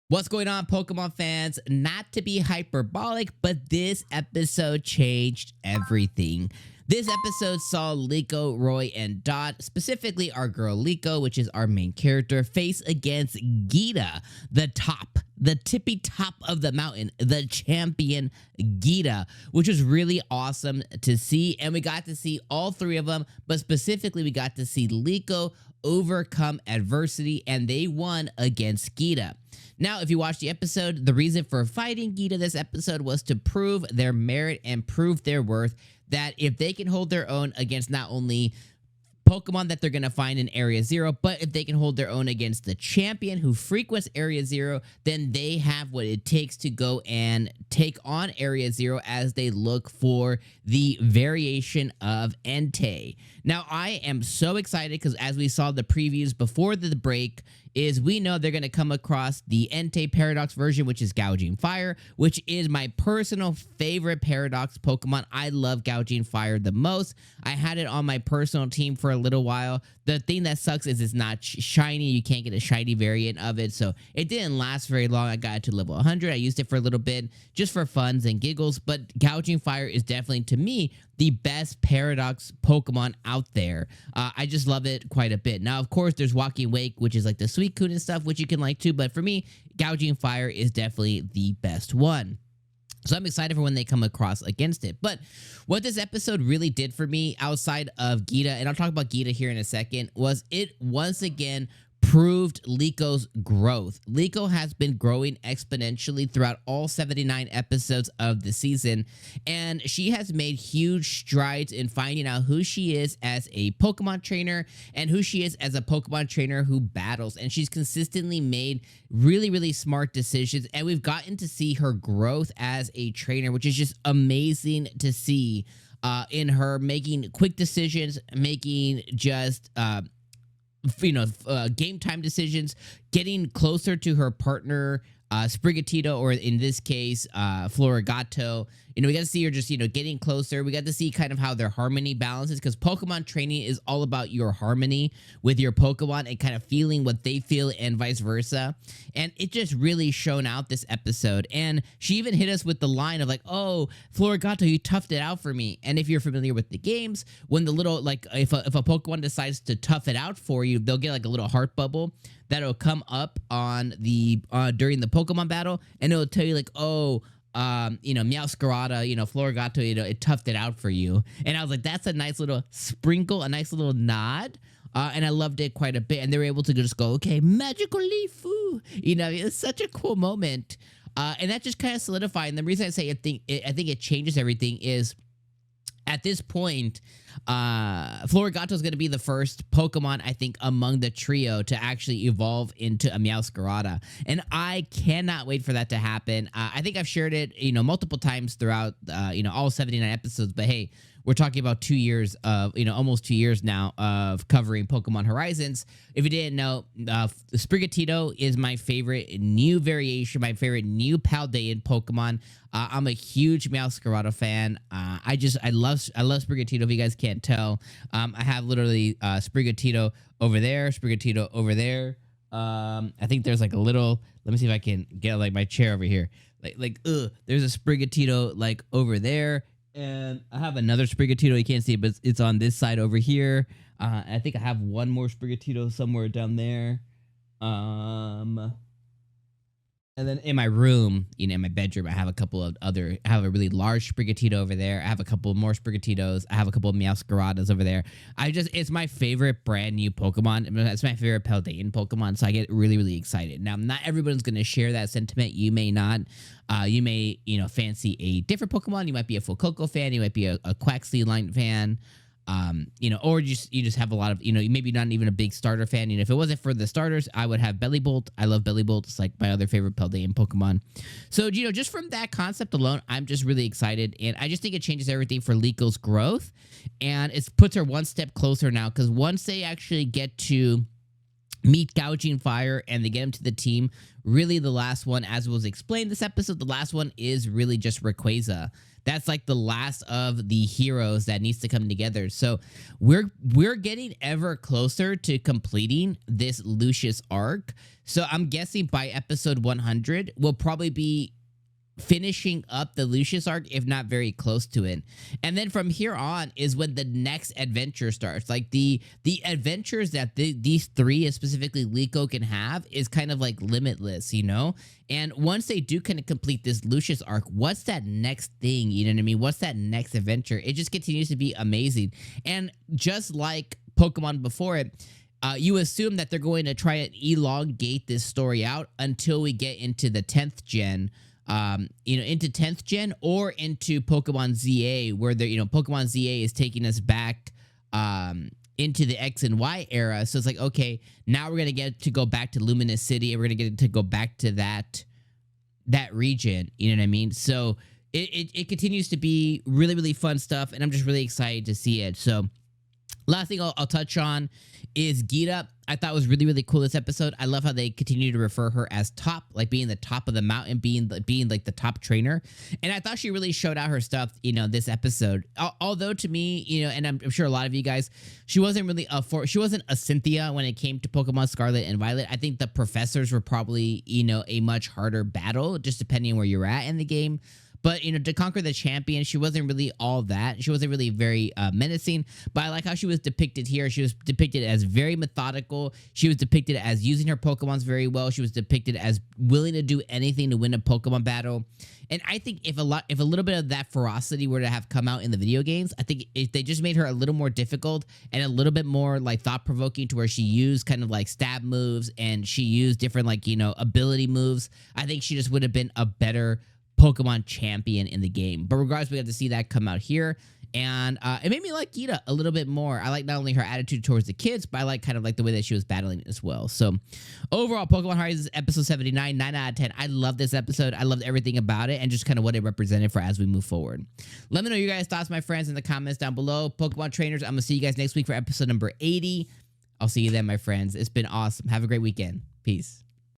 What's going on, Pokemon fans? Not to be hyperbolic, but this episode changed everything. This episode saw Liko, Roy, and Dot, specifically our girl Liko, which is our main character, face against Geeta, the tippy top of the mountain, the champion Geeta, which was really awesome to see. And we got to see all three of them, but specifically we got to see Liko overcome adversity, and they won against Geeta. Now, if you watch the episode, the reason for fighting Geeta this episode was to prove their merit and prove their worth, that if they can hold their own against not only Pokemon that they're going to find in Area 0, but if they can hold their own against the champion who frequents Area 0, then they have what it takes to go and take on Area 0 as they look for the variation of Entei. Now, I am so excited because as we saw the previews before the break, is we know they're going to come across the Entei Paradox version, which is Gouging Fire, which is my personal favorite Paradox Pokemon. I love Gouging Fire the most. I had it on my personal team for a little while. The thing that sucks is it's not shiny. You can't get a shiny variant of it, so it didn't last very long. I got it to level 100. I used it for a little bit just for funs and giggles, but Gouging Fire is definitely, to me, the best Paradox Pokemon out there. I just love it quite a bit. Now, of course, there's Walking Wake, which is like the Suicune and stuff, which you can like too, but for me, Gouging Fire is definitely the best one. So I'm excited for when they come across against it. But what this episode really did for me, outside of Geeta, and I'll talk about Geeta here in a second, was it once again proved Liko's growth. Liko has been growing exponentially throughout all 79 episodes of the season, and she has made huge strides in finding out who she is as a Pokemon trainer and who she is as a Pokemon trainer who battles. And she's consistently made really, really smart decisions, and we've gotten to see her growth as a trainer, which is just amazing to see in her making quick decisions, making just game time decisions, getting closer to her partner, Sprigatito, or in this case, Florigato. We got to see her just, getting closer. We got to see kind of how their harmony balances, because Pokemon training is all about your harmony with your Pokemon and kind of feeling what they feel and vice versa. And it just really shone out this episode. And she even hit us with the line of like, oh, Florigato, you toughed it out for me. And if you're familiar with the games, when the little, like, if a Pokemon decides to tough it out for you, they'll get like a little heart bubble that'll come up on the during the Pokemon battle, and it'll tell you like, oh, Meow Scara, Florigato, it toughed it out for you. And I was like, that's a nice little sprinkle, a nice little nod. And I loved it quite a bit. And they were able to just go, okay, magical leaf, ooh. It's such a cool moment. And that just kind of solidified. And the reason I say I think it changes everything is, at this point, Florigato is going to be the first Pokemon, I think, among the trio to actually evolve into a Meow Scara. And I cannot wait for that to happen. I think I've shared it, multiple times throughout, all 79 episodes. But hey, we're talking about 2 years of, almost 2 years now of covering Pokemon Horizons. If you didn't know, Sprigatito is my favorite new variation, my favorite new Paldean Pokemon. I'm a huge Meow Scara fan. I love Sprigatito, if you guys can't tell. I have literally Sprigatito over there, Sprigatito over there. I think there's like a little, let me see if I can get like my chair over here. There's a Sprigatito like over there. And I have another Sprigatito, you can't see it, but it's on this side over here. I think I have one more Sprigatito somewhere down there. And then in my room, in my bedroom, I have I have a really large Sprigatito over there. I have a couple more Sprigatitos. I have a couple of Meow Scaradas over there. It's my favorite brand new Pokemon. It's my favorite Paldean Pokemon, so I get really, really excited. Now, not everyone's going to share that sentiment. You may not. You may, fancy a different Pokemon. You might be a Fuecoco fan. You might be a Quaxley line fan. Or you just have a lot of, maybe not even a big starter fan. If it wasn't for the starters, I would have Bellybolt. I love Bellybolt. It's like my other favorite Paldean Pokemon. So, just from that concept alone, I'm just really excited. And I just think it changes everything for Likos Growth. And it puts her one step closer now, because once they actually get to meet Gouging Fire and they get him to the team, really the last one, as was explained this episode, the last one is really just Rayquaza. That's like the last of the heroes that needs to come together. So we're getting ever closer to completing this Lucius arc. So I'm guessing by episode 100, we'll probably be finishing up the Lucius arc, if not very close to it. And then from here on is when the next adventure starts. Like the adventures that these three, specifically Liko, can have is kind of like limitless, And once they do kind of complete this Lucius arc, what's that next thing? You know what I mean? What's that next adventure? It just continues to be amazing. And just like Pokemon before it, you assume that they're going to try and elongate this story out until we get into the 10th gen, into 10th gen or into Pokemon ZA, where Pokemon ZA is taking us back into the X and Y era. So it's like, okay, now we're gonna get to go back to Luminous City, and we're gonna get to go back to that region. You know what I mean? So it continues to be really, really fun stuff, and I'm just really excited to see it. So last thing I'll touch on is Geeta. I thought was really, really cool this episode. I love how they continue to refer her as top, like being the top of the mountain, being like the top trainer. And I thought she really showed out her stuff, this episode. Although to me, and I'm sure a lot of you guys, she wasn't really she wasn't a Cynthia when it came to Pokemon Scarlet and Violet. I think the professors were probably, a much harder battle, just depending on where you're at in the game. But, to conquer the champion, she wasn't really all that. She wasn't really very menacing. But I like how she was depicted here. She was depicted as very methodical. She was depicted as using her Pokemons very well. She was depicted as willing to do anything to win a Pokemon battle. And I think if a little bit of that ferocity were to have come out in the video games, I think if they just made her a little more difficult and a little bit more like thought-provoking, to where she used kind of like stab moves and she used different ability moves, I think she just would have been a better Pokemon champion in the game. But regardless, we got to see that come out here. And it made me like Geeta a little bit more. I like not only her attitude towards the kids, but I like kind of like the way that she was battling as well. So overall, Pokemon Horizons episode 79, 9 out of 10. I love this episode. I loved everything about it and just kind of what it represented for as we move forward. Let me know your guys' thoughts, my friends, in the comments down below. Pokemon trainers, I'm going to see you guys next week for episode number 80. I'll see you then, my friends. It's been awesome. Have a great weekend. Peace.